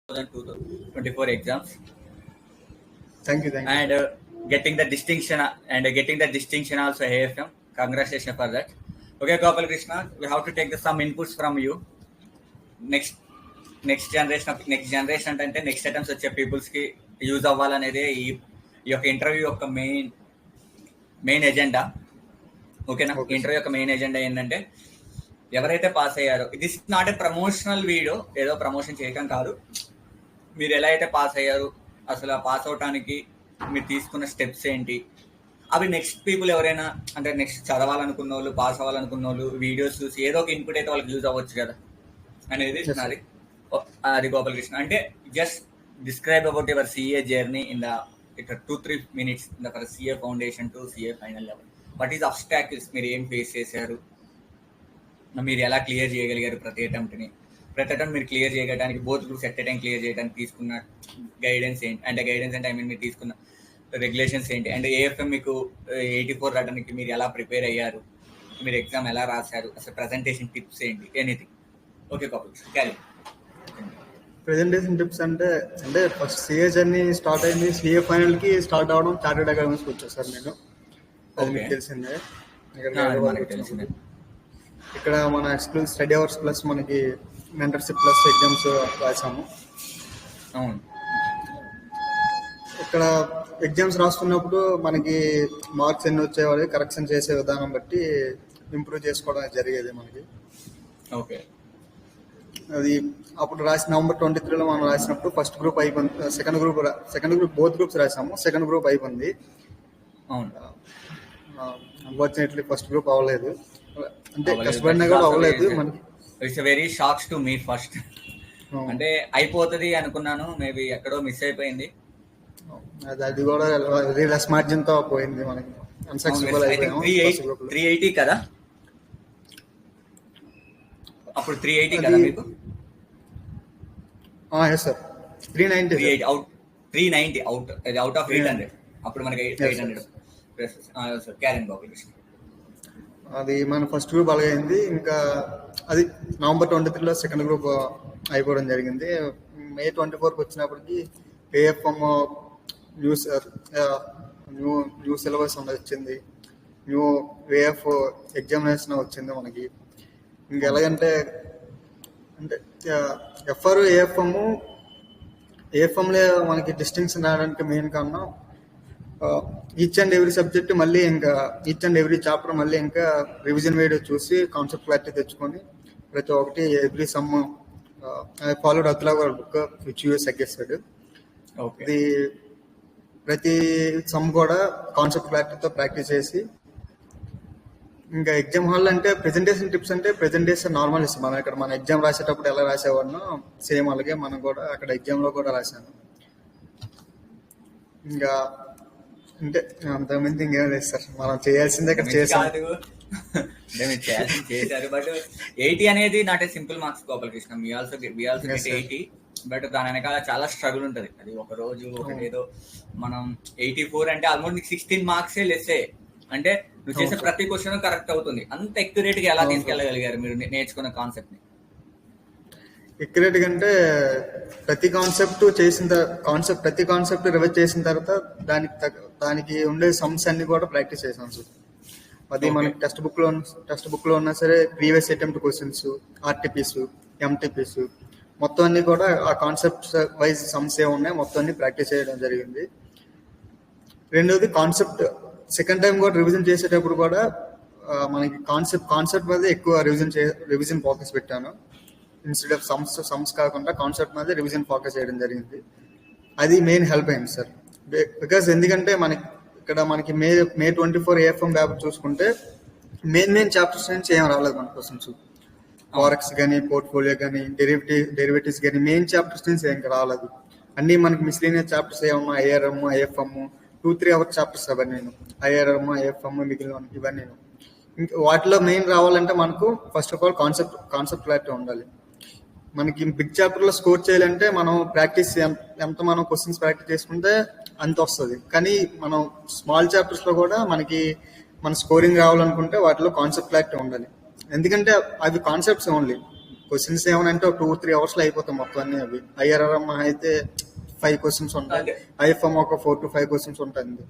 2024 exams Thank you. and getting the distinction also AFM. Congratulations for that. Okay, Gopal Krishna, we have to take some inputs from you. Next generation అంటే next attempts వచ్చే పీపుల్స్కి use అవ్వాలనేది ఈ యొక్క interview యొక్క main agenda. ఓకేనా? Interview యొక్క main agenda ఏంటంటే ఎవరైతే pass అయ్యారో, this is not a promotional video, ఏదో ప్రమోషన్ చేయడం కాదు. మీరు ఎలా అయితే పాస్ అయ్యారు, అసలు ఆ పాస్ అవటానికి మీరు తీసుకున్న స్టెప్స్ ఏంటి, అవి నెక్స్ట్ పీపుల్ ఎవరైనా అంటే నెక్స్ట్ చదవాలనుకున్న వాళ్ళు, పాస్ అవ్వాలనుకున్న వాళ్ళు వీడియోస్ చూసి ఏదో ఒక ఇన్పుట్ అయితే వాళ్ళకి యూజ్ అవ్వచ్చు కదా అనేది నాది. అది గోపాల్ కృష్ణ. అంటే just describe about your CA journey in the 2-3 minutes for CA foundation to CA final level. What is obstacles, మీరు ఏం ఫేస్ చేశారు, మీరు ఎలా క్లియర్ చేయగలిగారు ప్రతి అటెంప్ట్ని, మీరు క్లియర్ చేయడానికి both groups at time clear చేయడానికి తీసుకున్న గైడెన్స్ ఏంటి, అంటే గైడెన్స్ అంటే మీరు తీసుకున్న రెగ్యులేషన్స్ ఏంటి, అండ్ ఏఎఫ్ఎం మీకు 84 రావడానికి మీరు ఎలా ప్రిపేర్ అయ్యారు, మీరు ఎగ్జామ్ ఎలా రాశారు, అసలు ప్రజెంటేషన్ టిప్స్ ఏంటి, anything. Okay couples, carry. Presentation tips అంటే ఫస్ట్ సిఏ జర్నీ స్టార్ట్ అయింది. సిఏ ఫైనల్ కి స్టార్ట్ అవడం చార్టెడ్ అకౌంట్స్ వచ్చాను సార్ నేను. అది మీకు తెలిసిందే. ఇక్కడ మన ఎక్స్క్లూజివ్ స్టడీ అవర్స్ ప్లస్ మనకి మెంటర్షిప్ ప్లస్ ఎగ్జామ్స్ రాసాము. అవును. ఇక్కడ ఎగ్జామ్స్ రాస్తున్నప్పుడు మనకి మార్క్స్ ఎన్ని వచ్చేవాళ్ళు, కరెక్షన్ చేసే విధానం బట్టి ఇంప్రూవ్ చేసుకోవడం జరిగేది మనకి. ఓకే. అది అప్పుడు November 23 మనం రాసినప్పుడు ఫస్ట్ గ్రూప్ అయిపోయింది, సెకండ్ గ్రూప్ బోత్ గ్రూప్స్ రాసాము. సెకండ్ గ్రూప్ అయిపోయింది. అవును. అన్ఫార్చునేట్లీ ఫస్ట్ గ్రూప్ అవ్వలేదు, అంటే కష్టపడినా కూడా అవ్వలేదు మనకి. It's very shocks to me first. అంటే అయిపోతుంది అనుకున్నాను, మేబీ ఎక్కడో మిస్ అయిపోయింది. అది కూడా వెరీ లెస్ మార్జిన్ తో పోయింది మనకి. అన్సక్సెస్ఫుల్ అయిపోయాము. 380 కదా అప్పుడు, 380 కదా మీకు? yes sir, 390 అవుట్, అది అవుట్ ఆఫ్ 800. అప్పుడు మనకి 800. క్యారెన్ బాబు. అది మన ఫస్ట్ గ్రూప్ అలాగైంది. ఇంకా అది November 23 సెకండ్ గ్రూప్ అయిపోవడం జరిగింది. May 24 వచ్చినప్పటికి ఏఎఫ్ఎం న్యూ సిలబస్ వచ్చింది, న్యూ వే ఆఫ్ ఎగ్జామినేషన్ వచ్చింది మనకి. ఇంకా ఎలాగంటే ఎఫ్ఆర్ ఏఎఫ్ఎంలో మనకి డిస్టింక్షన్ రావడానికి మెయిన్ కారణం ఈచ్ అండ్ ఎవ్రీ సబ్జెక్ట్ మళ్ళీ ఇంకా ఈచ్ అండ్ ఎవ్రీ చాప్టర్ మళ్ళీ ఇంకా రివిజన్ వీడియో చూసి కాన్సెప్ట్ క్లారిటీ తెచ్చుకొని ప్రతి ఒక్కటి ఎవ్రీ సమ్ ఫాలోడ్ అత్లా బుక్ విచ్ యూస్ సజెస్టెడ్. ఇది ప్రతి సమ్ కూడా కాన్సెప్ట్ క్లారిటీతో ప్రాక్టీస్ చేసి, ఇంకా ఎగ్జామ్ హాల్ అంటే ప్రెజెంటేషన్ టిప్స్ అంటే ప్రెజెంటేషన్ నార్మల్ ఇస్తాం. మనం ఇక్కడ మన ఎగ్జామ్ రాసేటప్పుడు ఎలా రాసేవాడినో సేమ్ అలాగే మనం కూడా అక్కడ ఎగ్జామ్ లో కూడా రాశాను. ఇంకా అంటే అంతకుమించి ఇంకేం లేదు సార్, మనం చేయాల్సిందే ఇక్కడ చేసాం. చేశారు. బట్ 80 అనేది not a simple marks Gopal Krishna. We also get 80, but దాని వెనకాల చాలా స్ట్రగుల్ ఉంటుంది. అది ఒక రోజు ఒకటి ఏదో మనం 84 అంటే ఆల్మోస్ట్ 16 మార్క్సే లెస్సే. అంటే నువ్వు చేసే ప్రతి క్వశ్చన్ కరెక్ట్ అవుతుంది. అంత ఎక్యురేట్ గా ఎలా తీసుకెళ్ళగలిగారు మీరు నేర్చుకున్న కాన్సెప్ట్ ని? ఎక్యురేట్ గా అంటే ప్రతి కాన్సెప్ట్ రివైజ్ చేసిన తర్వాత దానికి ఉండే సమ్స్ అన్ని కూడా ప్రాక్టీస్ చేసాం సార్. అది మనకి టెక్స్ట్ బుక్ లో ఉన్నా సరే ప్రీవియస్ అటెంప్ట్ క్వశ్చన్స్, ఆర్టీపీస్, ఎంటీపీస్ మొత్తం అన్ని కూడా ఆ కాన్సెప్ట్ వైజ్ సమ్స్ ఏ ఉన్నాయి, మొత్తం అన్ని ప్రాక్టీస్ చేయడం జరిగింది. రెండోది కాన్సెప్ట్ సెకండ్ టైం కూడా రివిజన్ చేసేటప్పుడు కూడా మనకి కాన్సెప్ట్ మీద ఎక్కువ రివిజన్ ఫోకస్ పెట్టాను. ఇన్స్టెడ్ ఆఫ్ సమ్స్ కాకుండా కాన్సెప్ట్ మీద రివిజన్ ఫోకస్ చేయడం జరిగింది. అది మెయిన్ హెల్ప్ అయింది సార్. బికాస్ ఎందుకంటే మనకి మే 24 ఏఎఫ్ఎం పేపర్ చూసుకుంటే మెయిన్ చాప్టర్స్ నుంచి ఏం రాలేదు మన క్వశ్చన్స్. ఫారెక్స్ కానీ, పోర్ట్ఫోలియో కానీ, డెరివేటివ్స్ కానీ మెయిన్ చాప్టర్స్ నుంచి ఏం రాలేదు. అన్ని మనకి మిస్లీనియస్ చాప్టర్స్ ఏమన్నా ఐఆర్ఎం, ఐఎఫ్ఎం 2-3 అవర్స్ చాప్టర్స్ అవన్నీ నేను ఐఆర్ఎం, ఐఎఫ్ఎం మిగిలిన ఇవన్నీ ఇంకా వాటిలో మెయిన్ రావాలంటే మనకు first of all concept clarity ఉండాలి. మనకి బిగ్ చాప్టర్ లో స్కోర్ చేయాలంటే మనం ప్రాక్టీస్ ఎంత మనం క్వశ్చన్స్ ప్రాక్టీస్ చేసుకుంటే అంత వస్తుంది. కానీ మనం స్మాల్ చాప్టర్స్ లో కూడా మన స్కోరింగ్ రావాలనుకుంటే వాటిలో కాన్సెప్ట్ క్లారిటీ ఉండాలి. ఎందుకంటే అవి కాన్సెప్ట్స్ ఓన్లీ, క్వశ్చన్స్ ఏమనంటే ఒక 2-3 అవర్స్లో అయిపోతాయి మొత్తం అన్ని. అవి ఐఆర్ఆర్ఎం అయితే 5 క్వశ్చన్స్ ఉంటాయి, అంతే. ఐఎఫ్ఎం ఒక 4-5 క్వశ్చన్స్ ఉంటుంది.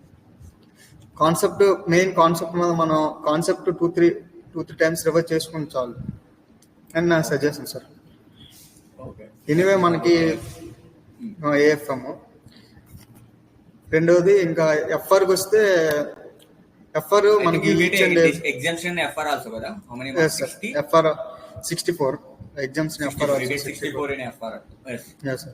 కాన్సెప్ట్ మెయిన్ కాన్సెప్ట్ మీద మనం కాన్సెప్ట్ 2-3 టైమ్స్ రివర్స్ చేసుకుని చాలు అని నా సజెషన్ సార్. ఓకే. ఎనీవే మనకి ఏఎఫ్ఎం, రెండోది ఇంకా ఎఫ్ఆర్కి వస్తే ఎఫ్ఆర్ మనకి ఎగ్జామ్షన్ ఎఫ్ఆర్ ఆల్సో కదా? How many yes sir, 60? FR 64 exams in FR also 64 in FR. Yes. yes sir.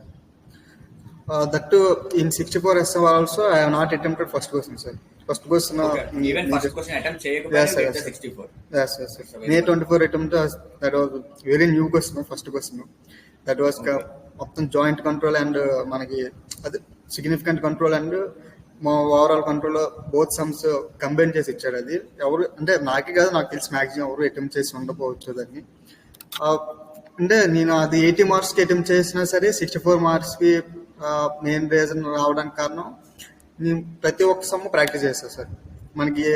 That too in 64 SR also I have not attempted first question sir. First question Okay. Even first question attempt చేయకపోయినా Yes, sir, you yes, get the sir. 64. yes yes yes. May 24 attempt that was very new question, first question that was Okay. మొత్తం joint control and మనకి అది significant control and మా overall control both sums combine చేసి ఇచ్చాడు. అది ఎవరు అంటే నాకే కాదు, నాకు తెలిసి మ్యాక్సిమం ఎవరు అటెంప్ట్ చేసి ఉండకపోవచ్చు దాన్ని. అంటే నేను అది 80 మార్క్స్కి అటెంప్ట్ చేసినా సరే 64 మార్క్స్కి మెయిన్ రీజన్ రావడానికి కారణం నేను ప్రతి ఒక్క సమ్ ప్రాక్టీస్ చేస్తాను సార్. మనకి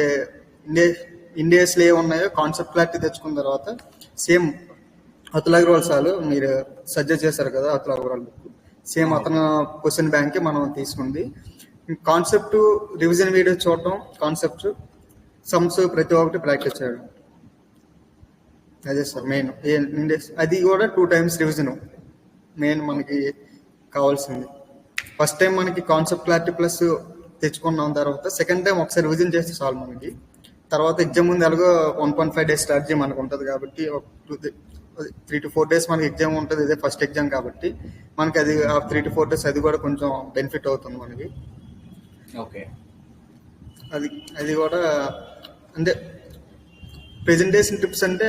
ఇండియాస్లో ఏ ఉన్నాయో కాన్సెప్ట్ క్లారిటీ తెచ్చుకున్న తర్వాత సేమ్ అతుల్ అగర్వాల్ సార్ మీరు సజెస్ట్ చేశారు కదా, అతుల్ అగర్వాల్ బుక్ సేమ్ అతను క్వశ్చన్ బ్యాంక్ మనం తీసుకుంది. కాన్సెప్ట్ రివిజన్ వీడియో చూడటం, కాన్సెప్ట్ సమ్స్ ప్రతి ఒక్కటి ప్రాక్టీస్ చేయడం, అదే సార్ మెయిన్. అది కూడా 2 times రివిజన్ మెయిన్ మనకి కావాల్సింది. ఫస్ట్ టైం మనకి కాన్సెప్ట్ క్లారిటీ ప్లస్ తెచ్చుకున్నాం, తర్వాత సెకండ్ టైం ఒకసారి రివిజన్ చేస్తే చాలు మనకి. తర్వాత ఎగ్జామ్ ముందు ఎలాగో 1.5 days స్ట్రాటజీ మనకు ఉంటుంది కాబట్టి 3 to 4 days మనకి ఎగ్జామ్ ఉంటుంది. ఇదే ఫస్ట్ ఎగ్జామ్ కాబట్టి మనకి అది 3 to 4 days అది కూడా కొంచెం బెనిఫిట్ అవుతుంది మనకి. ఓకే. అది కూడా అంటే ప్రెజెంటేషన్ టిప్స్ అంటే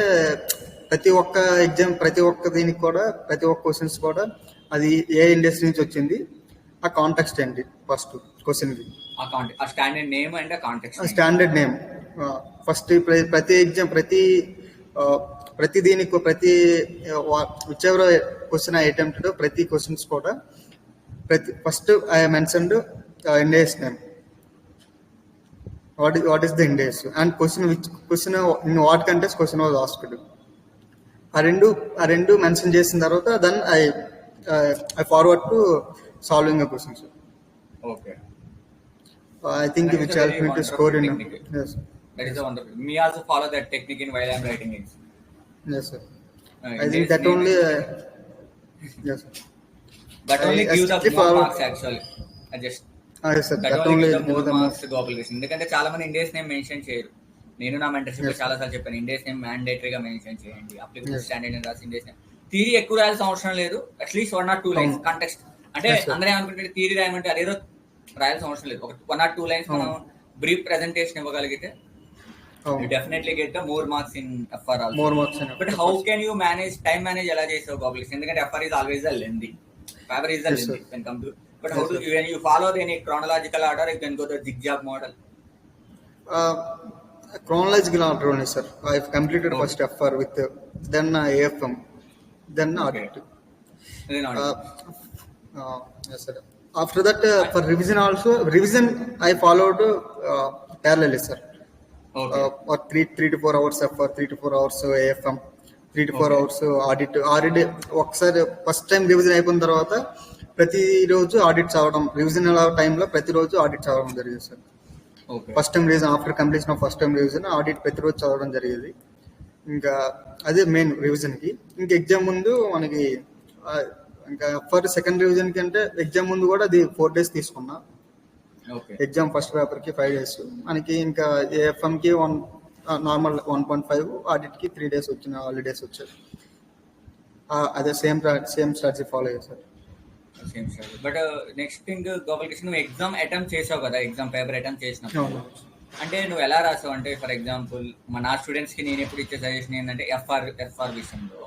ప్రతి ఒక్క ఎగ్జామ్ ప్రతి ఒక్క దీనికి కూడా ప్రతి ఒక్క క్వశ్చన్స్ కూడా అది ఏ ఇండస్ట్రీ నుంచి వచ్చింది, ఆ కాంటెక్స్ట్ ఏంటి ఫస్ట్ క్వశ్చన్కి, ఆ standard name and context, standard name first. ప్రతి ఎగ్జామ్ ప్రతి దీనికి ప్రతి which ever question I attempted ప్రతి క్వశ్చన్స్ కూడా ప్రతి first I mentioned Ind AS name, what is the index and question in what context question was asked. ఆ రెండు mention చేసిన తర్వాత then I forward to solving a question sir. Okay. I think which helped me to score in yes That is a wonderful. Me also follow that technique in while I am writing it. yes sir. I think that only yes sir. That only gives up more marks actually. I just yes sir. That only gives up more marks to application. ఎందుకంటే చాలా మంది Indus name mention చేయరు. నేను నా mentorship లో చాలా సార్లు చెప్పాను, ఇండియస్ నేమ్ మ్యాండేటరీగా మెన్షన్ చేయండి, అప్లికేషన్ స్టాండర్డ్ అని రాసి ఇండియస్ నేమ్. థియరీ ఎక్కువ రాయాల్సిన అవసరం లేదు, అట్లీస్ట్ 1 or 2 lines కాంటెక్స్ట్. అంటే అందరూ ఏమనుకుంటే థియరీ రాయమంటే అదేదో రాయాల్సిన అవసరం లేదు, ఒక 1 or 2 lines మనం బ్రీఫ్ ప్రెజెంటేషన్ ఇవ్వగలిగితే you definitely get the more marks in FR also. More marks in But how can you manage time manage ఎలా చేసావు publication? ఎందుకంటే FR is always the lengthy, paper is the Yes, lengthy when come to. But how do you, when you follow any chronological order, you can go the zigzag model. Chronological order only sir. I have completed first FR with then AFM, then audit. Then audit. Yes sir. After that for revision also, revision I followed parallelly sir. Okay. Or 3 to 4 hours FR, 3 to 4 hours AFM, 3 to 4 hours audit. ఒకసారి first time revision అయిపోయిన తర్వాత ప్రతిరోజు audit చదవడం, revision టైంలో ప్రతిరోజు audit చదవడం జరిగింది sir. First time revision after completion of first time revision audit ప్రతిరోజు చదవడం జరిగేది. ఇంకా అదే మెయిన్ రివిజన్కి. ఇంకా ఎగ్జామ్ ముందు మనకి ఇంకా ఫర్ సెకండ్ రివిజన్కి అంటే ఎగ్జామ్ ముందు కూడా అది 4 days తీసుకున్నా. ఎగ్జామ్ ఫస్ట్ పేపర్కి 5 days మనకి, ఇంకా ఏఎఫ్ఎంకి నార్మల్ 1.5, ఆడిట్కి 3 days వచ్చిన హాలిడేస్ వచ్చాయి. అదే సేమ్ స్ట్రాటజీ ఫాలో అయ్యారు sir. Same strategy. But next thing Gopalakrishna, నువ్వు ఎగ్జామ్ అటెంప్ట్ చేసావు కదా, ఎగ్జామ్ పేపర్ అటెంప్ట్ చేసినప్పుడు అంటే నువ్వు ఎలా రాసావు అంటే, ఫర్ ఎగ్జాంపుల్ నా స్టూడెంట్స్ కి నేను ఎప్పుడు ఇచ్చే సజెషన్ ఏంటంటే ఎఫ్ఆర్ విషయంలో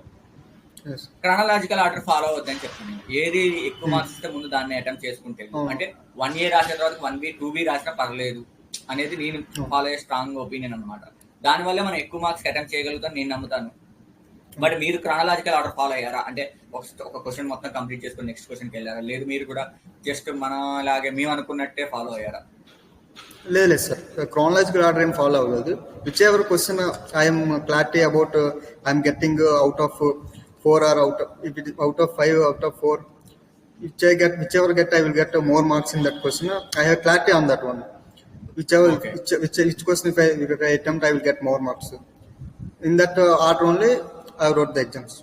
క్రానలాజికల్ ఆర్డర్ ఫాలో అవుద్దని చెప్తాను. ఏది ఎక్కువ మార్క్స్ ఇస్తే ముందు దాన్ని అటెంప్ట్ చేసుకుంటే, అంటే 1 year రాసిన తర్వాత 1 week 2 week రాసినా పర్లేదు అనేది నేను ఫాలో అయ్యే స్ట్రాంగ్ ఒపీనియన్ అనమాట. దానివల్ల మనం ఎక్కువ మార్క్స్ అటెంప్ట్ చేయగలుగుతాం నేను నమ్ముతాను. బట్ మీరు క్రానలాజికల్ ఆర్డర్ ఫాలో అయ్యారా అంటే ఒక క్వశ్చన్ మొత్తం కంప్లీట్ చేసుకుని నెక్స్ట్ క్వశ్చన్కి వెళ్ళారా, లేదు మీరు కూడా జస్ట్ మనలాగే మేము అనుకున్నట్టే ఫాలో అయ్యారా? లేదు సార్, క్రానలాజికల్ ఆర్డర్ ఏం ఫాలో అవ్వలేదు. Which ever question I'm clarity about I'm getting out of 4 or if it is out of 5, out of 4, whichever get, I will get more marks in that question. I have clarity on that one. Okay. Which question if I attempt, I will get more marks. In that order only, I wrote the exams.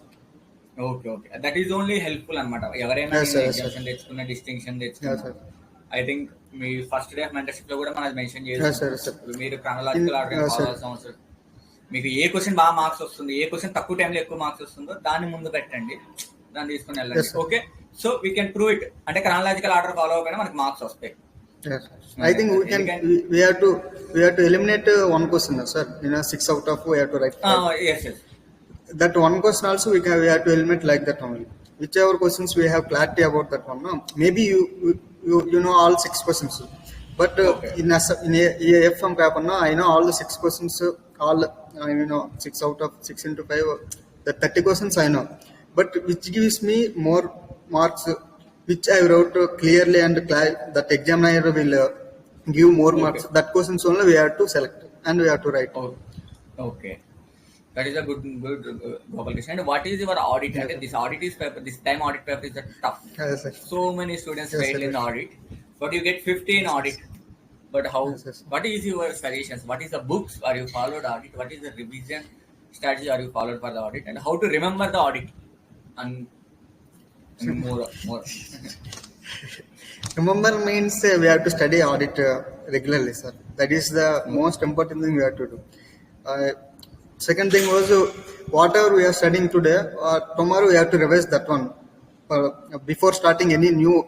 Okay okay that is only helpful అనమాట ఎవరైనా Yes, sir, yes, exams తెచ్చుకున్న distinction Yes, తెచ్చుకున్న sir. I think me first day of mentorship లో కూడా మనం mention Yes, sir, చేసాం yes, sir. మీరు chronological order Yes, follow sir. అవ్వాల్సిన అవసరం మీకు ఏ క్వశ్చన్ బాగా మార్క్స్ వస్తుంది ఏ క్వశ్చన్ తక్కువ టైంలో ఎక్కువ మార్క్స్ వస్తుందో దాన్ని ముందు పెట్టండి దాన్ని తీసుకుని వెళ్ళండి Yes, sir. Okay so we can prove it అంటే క్రొనాలజికల్ ఆర్డర్ ఫాలో అవ్వకపోయినా మనకి మార్క్స్ వస్తాయి Yes. I think we have to eliminate one question, sir. 6 out of 4 we have to write. Yes yes That one question also we have to eliminate like that only. Whichever questions we have clarity about that one. No? Maybe you know all 6 questions. But Okay. in a FM paper, no, I know all the 6 questions. All 6 out of 6 into 5. The 30 questions I know. But which gives me more marks, which I wrote clearly and that examiner will give more marks. Okay. That questions only we have to select and we have to write. Okay that is a good Gopal Krishna and what is your audit అంటే this audit is paper this time audit paper is tough Yes, sir. so many students Yes, failed sir. in the audit but you get 50 in audit but how Yes, yes. what is your suggestions what is the books are you followed audit what is the revision strategy are you followed for the audit and how to remember the audit and more Remember means we have to study audit regularly, sir. That is the most important thing we have to do. Second thing was whatever we are studying today, tomorrow we have to revise that one. Before starting any new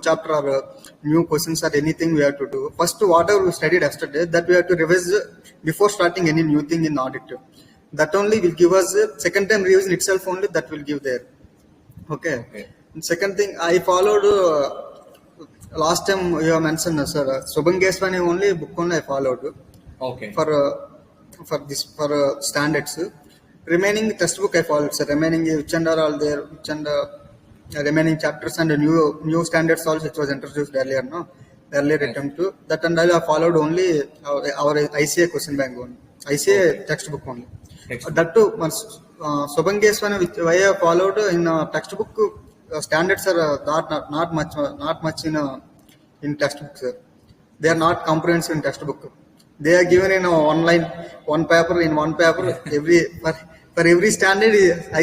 chapter or new questions or anything we have to do. First, whatever we studied yesterday, that we have to revise before starting any new thing in audit. That only will give us second time revision itself only that will give there. Okay. And second thing, I followed last time you have mentioned, sir. Subhangeswani only book only I followed okay for standards. Remaining textbook I followed, sir. Remaining which and are all there, which and remaining chapters and new standards also which was introduced earlier, no? Earlier Yes. attempt to that and all I followed only our ICA question bank only. ICA Okay. textbook only. Textbook. That too, Subhangeswani which I have followed in textbook standards are not much in textbook, sir. They are not comprehensive in textbook. They are given in online one paper for every standard.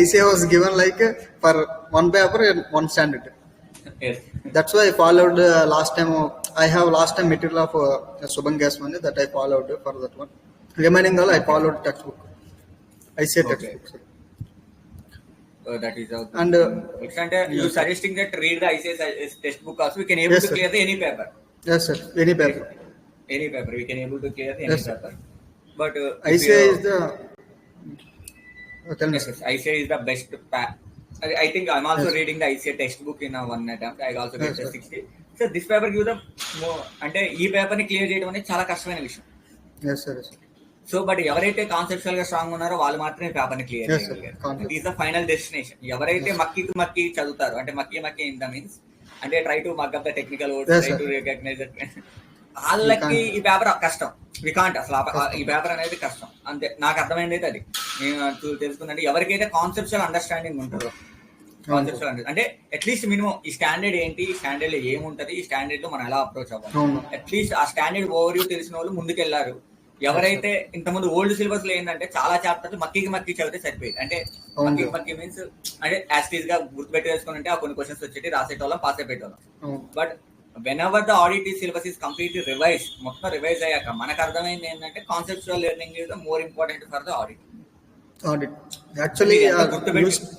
ICA was given like for one paper and one standard. yes That's why I followed last time. I have last time material of Subhangeswani that I followed for that one. Remaining all I followed textbook. ICA Okay. textbook, sir. that is a And, and you yes, sir. suggesting that read the ICS textbook also we can able Yes, to sir. clear the any paper Yes, sir. Any paper. we can able to clear the any Yes, sir. paper but if ICA you- is the. Tell me, yes, sir. yes, ICA is the best I think I'm also Yes. reading the ICA textbook in one attempt I also get Yes, the sir. 60 so this paper gives the more అంటే ఈ paper ని clear చేయడం అనేది చాలా కష్టమైన విషయం Yes, sir. Yes, sir. So but ఎవరైతే conceptual గా స్ట్రాంగ్ ఉన్నారో వాళ్ళు మాత్రమే పేపర్ ని క్లియర్ Yes, sir. చేయగలిగారు Concept. Is the final destination ఎవరైతే మక్కి చదువుతారు అంటే మక్కి ఇన్ ద మీన్స్ అంటే try to mug up the technical words Yes, try sir. To recognise వాళ్ళకి ఈ పేపర్ కష్టం వికాంట్ అసలు ఈ పేపర్ అనేది కష్టం అంతే నాకు అర్థమైంది అయితే అది నేను తెలుసుకున్నాను ఎవరికైతే కాన్సెప్చువల్ అండర్స్టాండింగ్ ఉంటుందో కాన్సెప్చువల్ అంటే అట్లీస్ట్ మినిమం ఈ స్టాండర్డ్ ఏంటి ఈ స్టాండర్డ్ లో ఏముంటది ఈ స్టాండర్డ్ లో మనం ఎలా అప్రోచ్ అవ్వాలి అవును. అట్లీస్ట్ ఆ స్టాండర్డ్ ఓవర్ వ్యూ తెలిసిన వాళ్ళు ముందుకెళ్లారు ఎవరైతే ఇంతకుముందు ఓల్డ్ సిలబస్ లో ఏంటంటే చాలా చాప్టర్స్ మక్కి చదివితే సరిపోయింది అంటే అవును. మక్కి మీన్స్ అంటే యాస్టీస్ గా గుర్తుపెట్టి వేసుకుని ఆ కొన్ని క్వశ్చన్స్ వచ్చేటి రాసేటోళ్ళం పాస్ అయిపోయేటోళ్ళం అవును. But when ever the audit syllabus is completely revise మొత్తం రివైజ్ అయ్యాక మనకు అర్థమైంది ఏంటంటే conceptual learning is the more important for the audit Audit. Actually, మీరు ఎంత గుర్తుపెట్టి-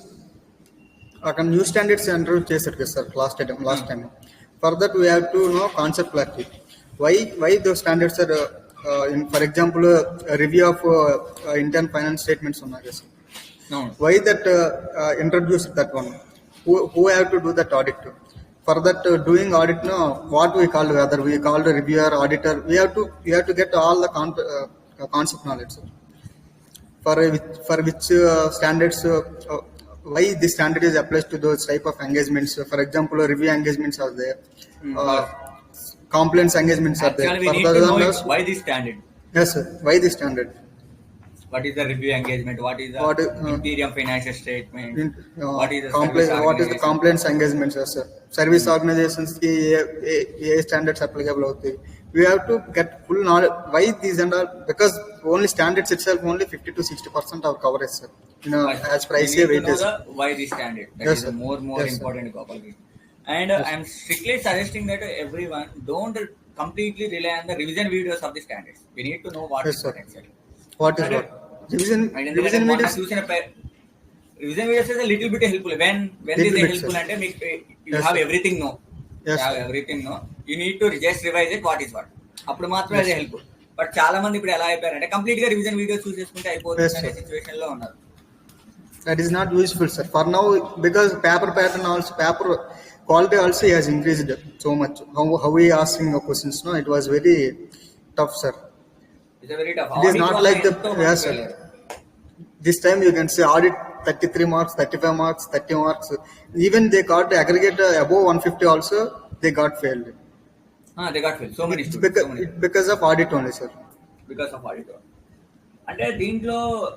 అక్కడ న్యూ స్టాండర్డ్స్ ఇంట్రొడ్యూస్ చేశారు కదా sir last time for that we have to know concept clarity why those standards are for example review of intern finance statements ఉన్నాయి కదా sir why that introduced that one who have to do that audit for that doing audit no what we called whether we called a reviewer auditor we have to get all the concept knowledge sir. for which standards why this standard is applied to those type of engagements for example review engagements are there complaints engagements are there Actually, we for need the to know others, why this standard. yes sir why this standard what is the review engagement, what is the What is, interior financial statement, in, what is the service what is the organization. complaints engagement, sir? Service organizations ki A standards applicable అవుతాయి. We have to get full knowledge why these and all, because only standards itself only 50 to 60% of coverage, sir. You know, as per We ICA need to know weightage. the why the standard. That Yes, is sir. the more Yes, sir. important Gopal. And Yes. I'm strictly suggesting that everyone don't completely rely on the revision videos of the standards. We need to know what Yes, is sir. what exactly. What is And what? Revision ఎందుకంటే revision మొన్న videos. చూసిన revision videos is a little bit helpful. When Little is bit, helpful sir. అంటే మీకు you Yes, have sir. everything know. Yes, You have sir. everything know. You need to just revise it what is what. అప్పుడు మాత్రమే Yes, అది sir. Help. But చాలా మంది ఇప్పుడు ఎలా అయిపోయారంటే complete గా రివిజన్ వీడియోస్ చూసేసుకుంటే అయిపోతుంది Yes, అనే sir. సిచ్యువేషన్ లో ఉన్నారు. That is not useful, sir. For now, because paper pattern also, paper quality also has increased so much. How we asking the questions, no, it was very tough, sir. It's a very tough. It is Audit not వల్ల like the ఎంతో మంది yes, sir. వెళ్ళారు. This time you can say audit 33 marks, 35 marks, 30 marks. Even they got the aggregate above 150 also, they got failed. They got failed. So many It's students. So many. because of audit only, sir. Because of audit. అంటే దీంట్లో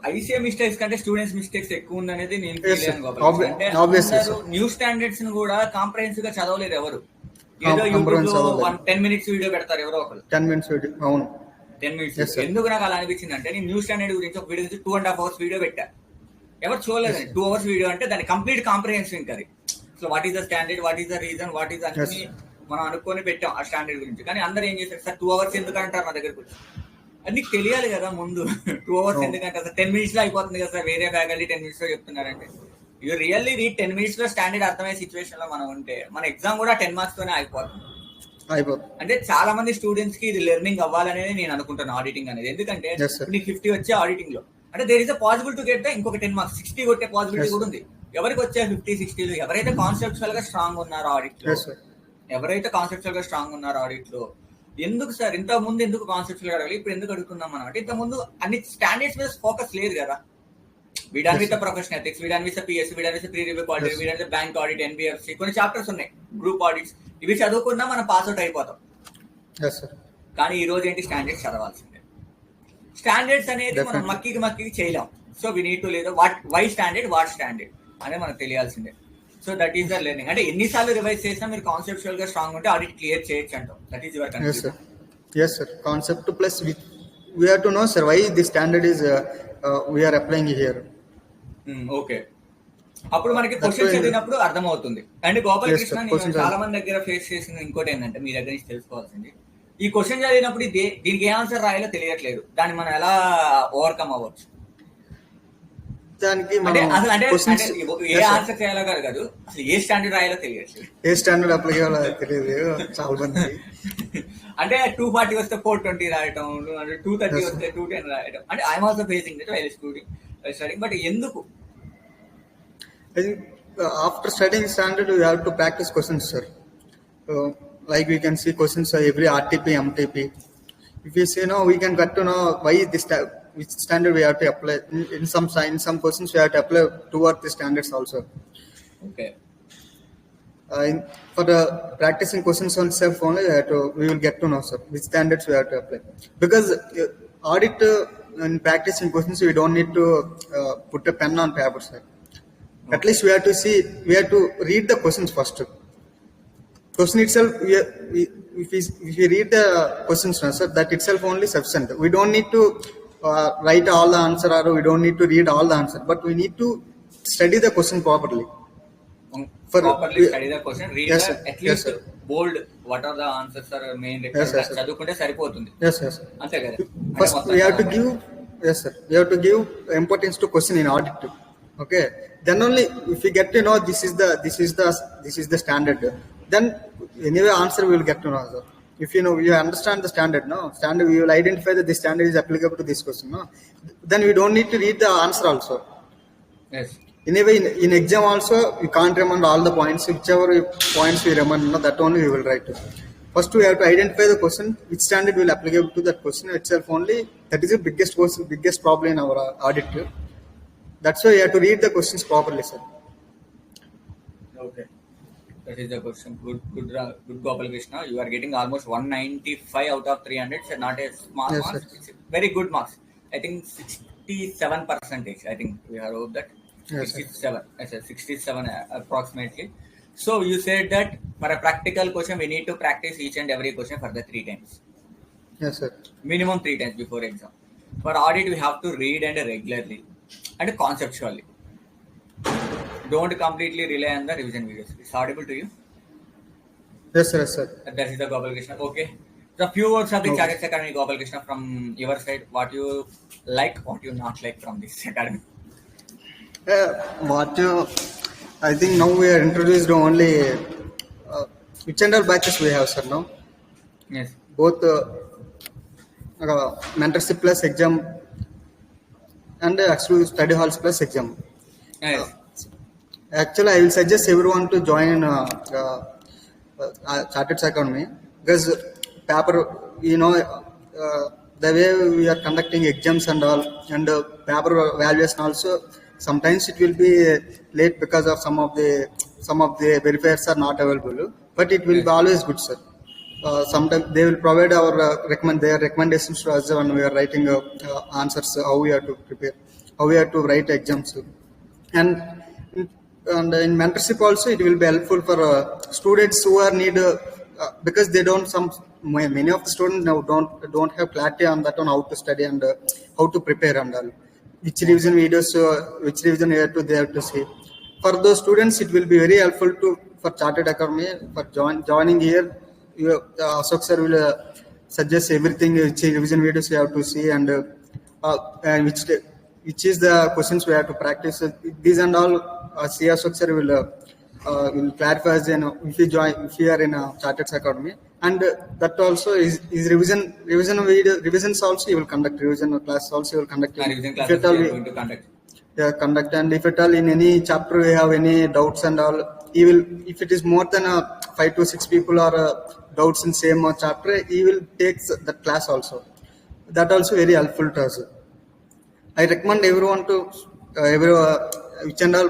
ICA mistakes కంటే students mistakes ఎక్కువ ఉందనేది నేను Yes, feel sir. అయ్యాను గోపాల్. అంటే Obviously, అందరూ sir. New standards ని కూడా కాంప్రహెన్సివ్ గా చదవలేదు ఎవరు. ఏదో Number యూట్యూబ్ one లో చదవలేదు. 10 minutes వీడియో పెడతారు ఎవరో ఒకరు. 10 minutes video. అవును. 10 minutes. Yes, sir. ఎందుకు నాకు అలా అనిపించింది అంటే నేను న్యూ స్టాండర్డ్ గురించి ఒక వీడియో 2.5 hours వీడియో పెట్టా. ఎవరు చూడలేదండి. 2 hours వీడియో అంటే దాని కంప్లీట్ కాంప్రహెన్సివ్ ఇంకా అది. So what is the standard, what is the reason, what is అన్ని మనం అనుకొని పెట్టాం ఆ స్టాండర్డ్ గురించి. కానీ అందరూ ఏం చేశారు, సార్ 2 hours ఎందుకు అంటారు నా దగ్గరకు వచ్చి. అది నీకు తెలియాలి కదా ముందు. 2 hours ఎందుకంటే సార్ 10 minutes లో అయిపోతుంది కదా సార్, వేరే ఫ్యాకల్టీ 10 minutes లో చెప్తున్నారంటే. యూ రియల్లీ రీడ్ 10 minutes లో స్టాండర్డ్ అర్థమయ్యే సిచ్యువేషన్ లో మనం ఉంటే మన ఎగ్జామ్ కూడా 10 marks తోనే అయిపోతుంది. అంటే చాలా మంది స్టూడెంట్స్ కి ఇది లెర్నింగ్ అవ్వాలనేది నేను అనుకుంటాను ఆడిటింగ్ అనేది. ఎందుకంటే Yes, sir. నీకు 50 వచ్చే ఆడిటింగ్ లో అంటే there is a possible to get ఇంకొక 10 marks 60 కొట్టే పాసిబిలిటీ Yes, కూడా ఉంది. ఎవరికి వచ్చే 50, 60 ఎవరైతే కాన్సెప్చువల్ గా స్ట్రాంగ్ ఉన్నారో ఆడిట్ లో, Yes, sir. ఎవరైతే కాన్సెప్చువల్ గా స్ట్రాంగ్ ఉన్నారో ఆడిట్ లో, ఎందుకు సార్ ఇంత ముందు ఎందుకు కాన్సెప్చువల్ గా అడగాలి, ఇప్పుడు ఎందుకు అడుగుతున్నాం మనం అంటే ఇంత ముందు అన్ని స్టాండర్డ్స్ మీద ఫోకస్ లేదు కదా. We done with professional ethics, we done with PSC, we done with pre review audit, we done with bank audit, NBFC, కొన్ని చాప్టర్స్ ఉన్నాయి, గ్రూప్ ఆడిట్స్. ఇవి చదువుకున్నా మనం పాస్ అవుట్ అయిపోతాం. Yes, sir. కానీ ఈ రోజు ఏంటి, స్టాండర్డ్స్ చదవాల్సిందే. స్టాండర్డ్స్ అనేది మనం మక్కికి చేయలేం. సో వి నీడ్ టు లేదా వై స్టాండర్డ్, వాట్ స్టాండర్డ్ అనేది మనకు తెలియాల్సిందే. So that is the learning. అంటే ఎన్నిసార్లు రివైజ్ చేసినా మీరు కాన్సెప్చువల్ గా స్ట్రాంగ్ ఉంటే ఆడిట్ క్లియర్ చేయొచ్చు అంటాం. That is your Yes, conclusion. sir. Yes, sir. Concept plus we have to know, sir, why this standard is we are applying here. Okay, అప్పుడు మనకి That's క్వశ్చన్ why- చదివినప్పుడు అర్థమవుతుంది. And Gopal Yes, Krishna, sir. నేను Question చాలా మంది దగ్గర face చేసిన ఇంకోటి ఏంటంటే మీ దగ్గర నుంచి తెలుసుకోవాల్సింది, ఈ క్వశ్చన్ చదివినప్పుడు దీనికి ఏ ఆన్సర్ రాయాలో తెలియట్లేదు. దాన్ని మనం ఎలా ఓవర్కమ్ అవ్వచ్చు దానికి అంటే మనం అసలు అంటే questions ఏ ఆన్సర్ చేయాలో కాదు, అసలు ఏ స్టాండర్డ్ రాయాలో తెలియట్లేదు. ఏ స్టాండర్డ్ అప్లై చేయాలో తెలియదు చాలా మంది. అంటే 240 వస్తే 420 రాయటం, 230 Yes, వస్తే 210 రాయటం. అంటే I'm also facing that while studying. But ఎందుకు? I think after studying standard, we have to practice questions, sir. Like we can see questions every RTP, MTP. If you say no, we can get to know why this which standard we have to apply. In some questions, we have to apply two or three standards also. Okay, For the practicing questions on self only, we will get to know, sir, which standards we have to apply. Because audit and practicing questions, we don't need to put a pen on paper, sir. At least we have to see, we have to read the questions first. Question itself, if we read the questions, sir, that itself only sufficient. We don't need to write all the answer, or we don't need to read all the answer, but we need to study the question properly. Properly study the question, read Yes, sir. At least Yes, sir. Bold what are the answers are main Yes, yes, requirement sir. చదువుకుంటే సరిపోతుంది. Yes, yes. అంతే కదా. First, we have to give, yes, sir. We have to give importance to question in audit. Okay. Then only if we get to know this is the standard, then anyway answer we will get to know, sir. If you know, you understand the standard, no standard, we will identify that this standard is applicable to this question, no. Then we don't need to read the answer also. Yes. Anyway, in exam also, you can't remember all the points. Whichever points we remember, no, that only we will write. First, we have to identify the question, which standard will applicable to that question itself only. That is the biggest question, biggest problem in our audit. That's why you have to read the questions properly, sir. Okay. That is the question. Good Gopal Krishna. You are getting almost 195 out of 300. So not a small Yes, marks. sir. It's very good marks. I think 67%. I think we have hope that Yes, sir. 67. I said 67 approximately. So you said that for a practical question, we need to practice each and every question for the 3 times. Yes, sir. Minimum 3 times before exam. For audit, we have to read and regularly and conceptually. Don't completely rely on the revision videos. It's audible to you? Yes, sir. Yes, sir. That is the Gopal Krishna. Okay. The few words of the Okay. Chartered Academy, Gopal Krishna, from your side. What you like, what you not like from this academy. What I think now we are introduced only which and all batches we have, sir. Now Yes. both mentorship plus exam and exclusive study halls plus exam. Yes. Actually, I will suggest everyone to join in Chartered Academy because paper, the way we are conducting exams and all, and paper evaluation also. Sometimes it will be late because of some of the verifiers are not available, but it will be always good, sir. Sometimes they will provide their recommendations to us when we are writing answers, how we have to prepare, how we have to write exams, and in mentorship also it will be helpful for students who are need because they don't many of the students now don't have clarity on that on how to study and how to prepare and all. Which revision videos, which revision they have to see. For those students, it will be very helpful for Chartered Academy for joining here. Ashok sir will suggest everything which revision videos you have to see and which is the questions we have to practice. These and all, C. Ashok sir will clarify as if you are in a Chartered Academy. And that also is revisions also you will conduct, revision class also you will conduct. Revision classes we are going to conduct. Conduct, and if at all in any chapter we have any doubts and all, if it is more than 5 to 6 people are doubts in same chapter, he will take that class also. That also very helpful to us. I recommend everyone to which and all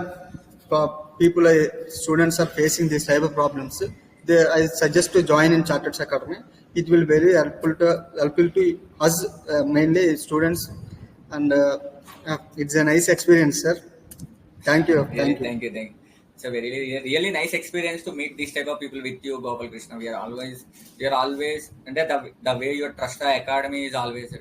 people, students are facing these type of problems. I suggest to join in Chartered Academy. It will be very helpful to us, mainly students, and it's a nice experience, sir. Thank you. Really, thank you. It's a really nice experience to meet this type of people with you, Gopal Krishna. We are always, and the way you trust the academy is always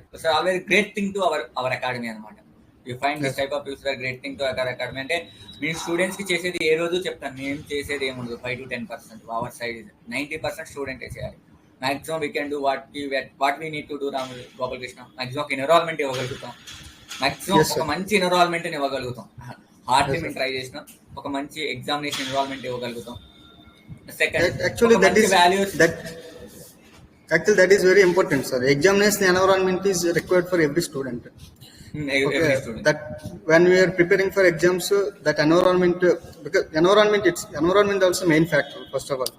great thing to our academy anamata. You find this type of people are great thing to our academy. అంటే మీ students కి చేసేది ఏ రోజు చెప్తాను, నేను చేసేది ఏముండదు. 5 to 10%. Our side 90% student చేయాలి. Maximum we can do what we need to do Ram Gopal Krishna. Maximum ఒక ఎన్విరాన్మెంట్ ఇవ్వగలుగుతాం, మాక్సిమం ఒక మంచి ఎన్విరాన్మెంట్ ఇవ్వగలుగుతాం. హార్డ్ మేము ట్రై చేసిన ఒక మంచి ఎగ్జామినేషన్ ఎన్విరాన్మెంట్ ఇవ్వగలుగుతాం. Second, actually values. That is very important, sir. Examination environment is required for every student. Every student. That when we are preparing for exams, that environment, because environment also main factor. First of all,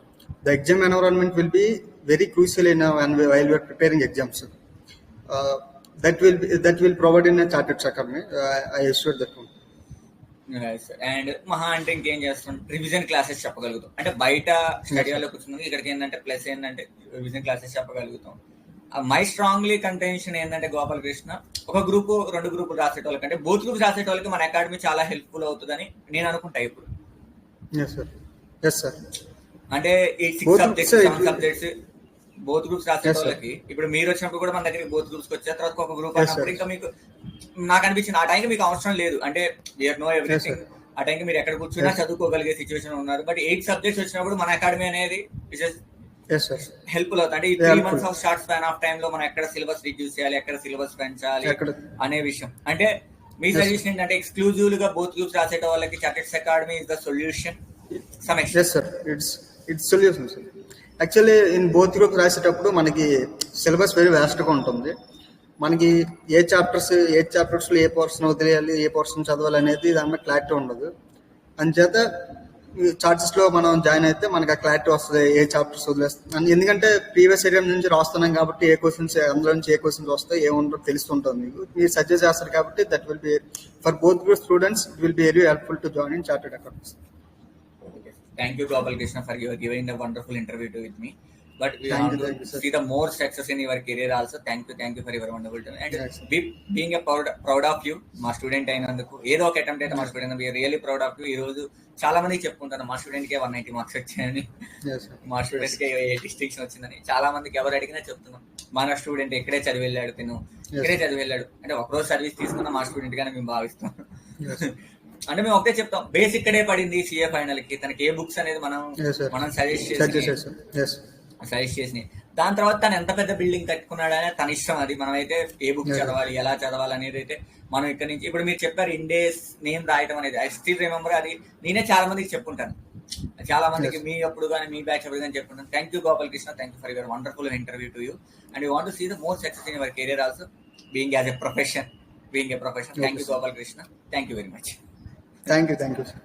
the exam environment will be very crucial while we are preparing exams. That will provide in a Chartered Academy. I assure that one. And మహా అంటే ఇంకేం చేస్తాం, revision classes చెప్పగలుగుతాం. అంటే బయట study హాల్లో కూర్చున్నాం, ఇక్కడికి ఏంటంటే ప్లస్ ఏంటంటే రివిజన్ క్లాసెస్ చెప్పగలుగుతాం. మై స్ట్రాంగ్లీ కంటెన్షన్ ఏంటంటే గోపాల్ కృష్ణ, ఒక గ్రూపు 2 గ్రూపులు రాసేటోళ్ళకంటే బోత్ గ్రూప్స్ రాసేటోళ్ళకి మన అకాడమీ చాలా హెల్ప్ఫుల్ అవుతుందని నేను అనుకుంటా ఇప్పుడు. Yes, sir. అంటే ఈ 6 సబ్జెక్ట్స్ 7 సబ్జెక్ట్స్ బోత్ గ్రూప్స్ రాసేటోళ్ళకి ఇప్పుడు మీరు వచ్చినప్పుడు కూడా మన దగ్గరికి బోత్ గ్రూప్స్ వచ్చిన తర్వాత ఒక గ్రూప్ అన్నప్పుడు ఇంకా మీకు నాకు అనిపించింది ఆ టైంకి మీకు అవసరం లేదు. అంటే యూఆర్ నో ఎవ్రీథింగ్. ఆ టైంకి మీరు ఎక్కడ కూర్చున్నా చదువుకోగలిగే సిచ్యువేషన్ ఉన్నారు. బట్ 8 సబ్జెక్ట్స్ వచ్చినప్పుడు మన అకాడమీ అనేది హెల్ప్ఫుల్ అవుతుంది. అంటే ఈ 3 months of short span of time లో మనం ఎక్కడ సిలబస్ రిడ్యూస్ చేయాలి, ఎక్కడ సిలబస్ పెంచాలి అనే విషయం. అంటే మీ సజెషన్ ఏంటంటే ఎక్స్క్లూజివ్ గా బోత్ గ్రూప్స్ రాసేట వాళ్ళకి chartered academy is the solution. Yes, sir. It's solution, sir. Actually in both groups రాసేటప్పుడు మనకి సిలబస్ వెరీ వాస్ట్ గా ఉంటుంది. మనకి ఏ చాప్టర్స్ లో ఏ పోర్షన్ వదిలేయాలి, ఏ పోర్షన్ చదవాలి అనేది దాని మీద క్లారిటీ ఉండదు. అంచేత చార్టెస్ లో మనం జాయిన్ అయితే మనకి ఆ క్లారిటీ వస్తుంది, ఏ చాప్టర్స్ వదిలేస్తుంది. ఎందుకంటే ప్రీవియస్ ఇయర్ నుంచి రాస్తున్నాం కాబట్టి ఏ క్వశ్చన్స్ అందులో నుంచి ఏ క్వశ్చన్స్ వస్తాయి ఏముంటో తెలుస్తుంటుంది మీకు. మీరు సజెస్ట్ చేస్తారు కాబట్టి that will be for both group students it will be very helpful to join in chartered accounts. Thank you, Gopal Krishna, for giving the wonderful interview with me. but we Thank want you, to thank you, sir. see the more success in your career also. Thank you for your wonderful time, and Yes, sir. being a proud of you, మా student అయినందుకు. ఏదో ఒక attempt అయితే మా student, we are really proud of you. ఈ రోజు చాలా మందికి చెప్పుకుంటాను మా స్టూడెంట్ కే 190 మార్క్స్ వచ్చాయని, Yes, sir. మా స్టూడెంట్ కి డిస్టింక్షన్ వచ్చిందని. చాలా మందికి ఎవరు అడిగినా చెప్తున్నాం, మన స్టూడెంట్ ఇక్కడే చదివి వెళ్ళాడు, తిను ఇక్కడే చదివి వెళ్ళాడు అంటే ఒకరోజు సర్వీస్ తీసుకున్న మా స్టూడెంట్ గానే మేము భావిస్తాం. Yes. అంటే మేము ఒకటే చెప్తాం, బేస్ ఇక్కడే పడింది సిఏ ఫైనల్ కి, తనకి ఏ బుక్స్ అనేది Yes, sir. మనం సజెస్ట్ Suggest చేసి చేశారు, sir. Yes. సజెస్ట్ చేసి దాని తర్వాత తను ఎంత పెద్ద బిల్డింగ్ కట్టుకున్నాడనే తన ఇష్టం. అది మనం అయితే ఏ బుక్ Yes. చదవాలి, ఎలా చదవాలి అనేది అయితే మనం ఇక్కడ నుంచి. ఇప్పుడు మీరు చెప్పారు ఇండేస్ నేమ్ రాయటం అనేది, ఐ స్టిల్ రిమెంబర్. అది నేనే చాలా మందికి చెప్పుంటాను, చాలా మందికి Yes. మీ అప్పుడు కానీ మీ బ్యాచ్ అప్పుడు కానీ చెప్పుంటాను. Thank you Gopal Krishna, thank you for your wonderful interview to you, and you want to see the more success in your career also, being as a profession. Thank you Okay, Gopal Krishna, thank you very much. Thank you, sir.